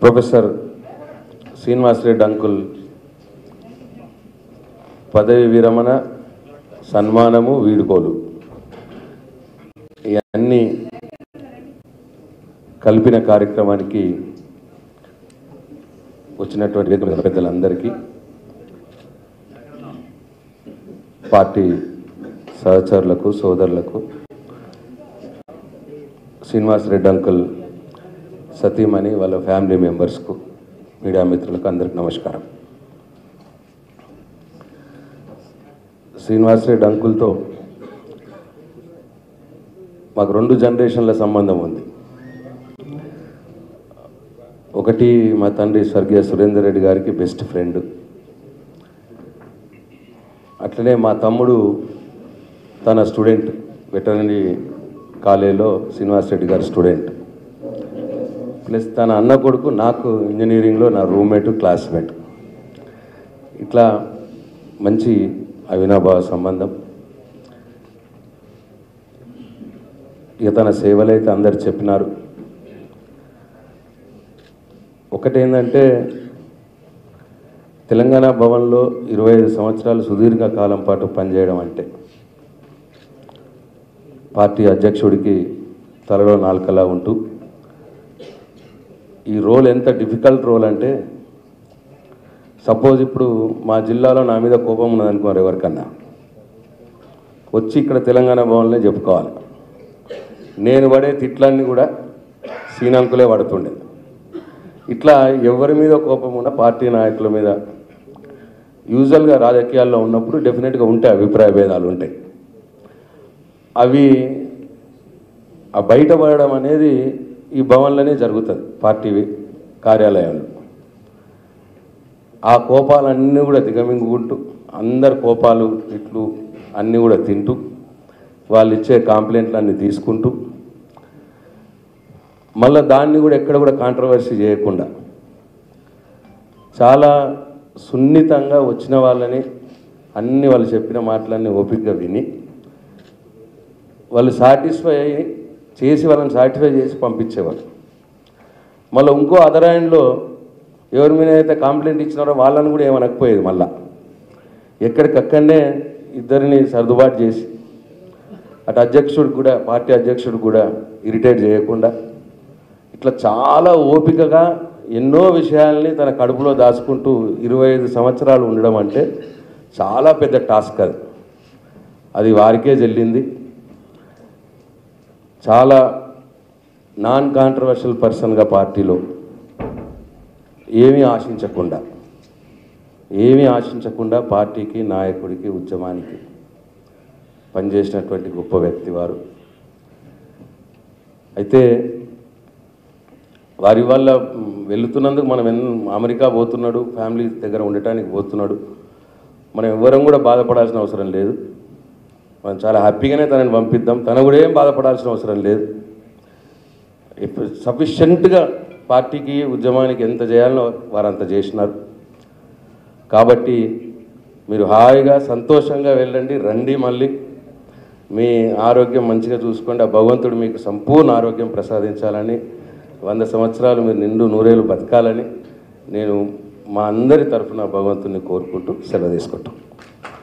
Professor Srinivas Reddy uncle పదవి విరమణ సన్మానము వీడుకోలు ఇవన్నీ కలిపిన కార్యక్రమానికి వచ్చినటువంటి పెద్దలందరికీ పార్టీ సహచరులకు సోదరులకు శ్రీనివాస్ రెడ్డి అంకుల్ సతీమణి వాళ్ళ ఫ్యామిలీ మెంబర్స్కు మీడియా మిత్రులకు అందరికీ నమస్కారం. శ్రీనివాస్ రెడ్డి అంకుల్తో మాకు 2 జనరేషన్ల సంబంధం ఉంది. ఒకటి మా తండ్రి స్వర్గీయ సురేందర్ రెడ్డి గారికి బెస్ట్ ఫ్రెండ్, అట్లనే మా తమ్ముడు తన స్టూడెంట్ వెటర్నరీ కాలేజీలో శ్రీనివాస్ రెడ్డి గారి స్టూడెంట్, ప్లస్ తన అన్న కొడుకు నాకు ఇంజనీరింగ్లో నా రూమ్మేట్ క్లాస్మేట్. ఇట్లా మంచి అవినాభావ సంబంధం. ఇక తన సేవలైతే అందరు చెప్పినారు. ఒకటేంటంటే తెలంగాణ భవన్లో 25 సంవత్సరాలు సుదీర్ఘ కాలం పాటు పనిచేయడం అంటే పార్టీ అధ్యక్షుడికి తలలో నాలుకలా ఉంటూ ఈ రోల్ ఎంత డిఫికల్ట్ రోల్ అంటే, సపోజ్ ఇప్పుడు మా జిల్లాలో నా మీద కోపం ఉన్నదనుకోరు, ఎవరికన్నా వచ్చి ఇక్కడ తెలంగాణ భవన్లో చెప్పుకోవాలి. నేను పడే తిట్లన్నీ కూడా సీనంకులే పడుతుండే. ఇట్లా ఎవరి మీద కోపం ఉన్న పార్టీ నాయకుల మీద యూజువల్గా రాజకీయాల్లో ఉన్నప్పుడు డెఫినెట్గా ఉంటాయి, అభిప్రాయ భేదాలు ఉంటాయి. అవి బయటపడడం అనేది ఈ భవన్లోనే జరుగుతుంది, పార్టీ కార్యాలయాలు. ఆ కోపాలన్నీ కూడా దిగమింగుకుంటూ అందరు కోపాలు ఇట్లు అన్నీ కూడా తింటూ వాళ్ళు ఇచ్చే కాంప్లైంట్లన్నీ తీసుకుంటూ మళ్ళీ దాన్ని కూడా ఎక్కడ కూడా కాంట్రవర్సీ చేయకుండా చాలా సున్నితంగా వచ్చిన వాళ్ళని అన్ని వాళ్ళు చెప్పిన మాటలన్నీ ఓపికగా విని వాళ్ళు సాటిస్ఫై చేసి వాళ్ళని సాటిస్ఫై చేసి పంపించేవాళ్ళు. మళ్ళీ ఇంకో అదర్ హ్యాండ్లో ఎవరి మీద అయితే కంప్లైంట్ ఇచ్చినారో వాళ్ళని కూడా ఏమనకపోయేది. మళ్ళా ఎక్కడికక్కడనే ఇద్దరిని సర్దుబాటు చేసి అటు అధ్యక్షుడికి కూడా పార్టీ అధ్యక్షుడికి కూడా ఇరిటేట్ చేయకుండా ఇట్లా చాలా ఓపికగా ఎన్నో విషయాల్ని తన కడుపులో దాచుకుంటూ 25 సంవత్సరాలు ఉండడం అంటే చాలా పెద్ద టాస్క్. అది వారికే చెల్లింది. చాలా నాన్ కాంట్రవర్షియల్ పర్సన్గా పార్టీలో ఏమీ ఆశించకుండా పార్టీకి నాయకుడికి ఉద్యమానికి పనిచేసినటువంటి గొప్ప వ్యక్తి వారు. అయితే వారి వల్ల వెళుతున్నందుకు మనం అమెరికా పోతున్నాడు, ఫ్యామిలీ దగ్గర ఉండటానికి పోతున్నాడు, మనం ఎవరం కూడా బాధపడాల్సిన అవసరం లేదు. మనం చాలా హ్యాపీగానే తనని పంపిద్దాం, తను కూడా ఏం బాధపడాల్సిన అవసరం లేదు. సఫిషియెంట్గా పార్టీకి ఉద్యమానికి ఎంత చేయాలో వారంత చేసినారు. కాబట్టి మీరు హాయిగా సంతోషంగా వెళ్ళండి, రండి. మళ్ళీ మీ ఆరోగ్యం మంచిగా చూసుకోండి. ఆ భగవంతుడు మీకు సంపూర్ణ ఆరోగ్యం ప్రసాదించాలని, 100 సంవత్సరాలు మీరు నిండు నూరేళ్ళు బతకాలని నేను మా అందరి తరఫున భగవంతుడిని కోరుకుంటూ సెలవు తీసుకుంటాం.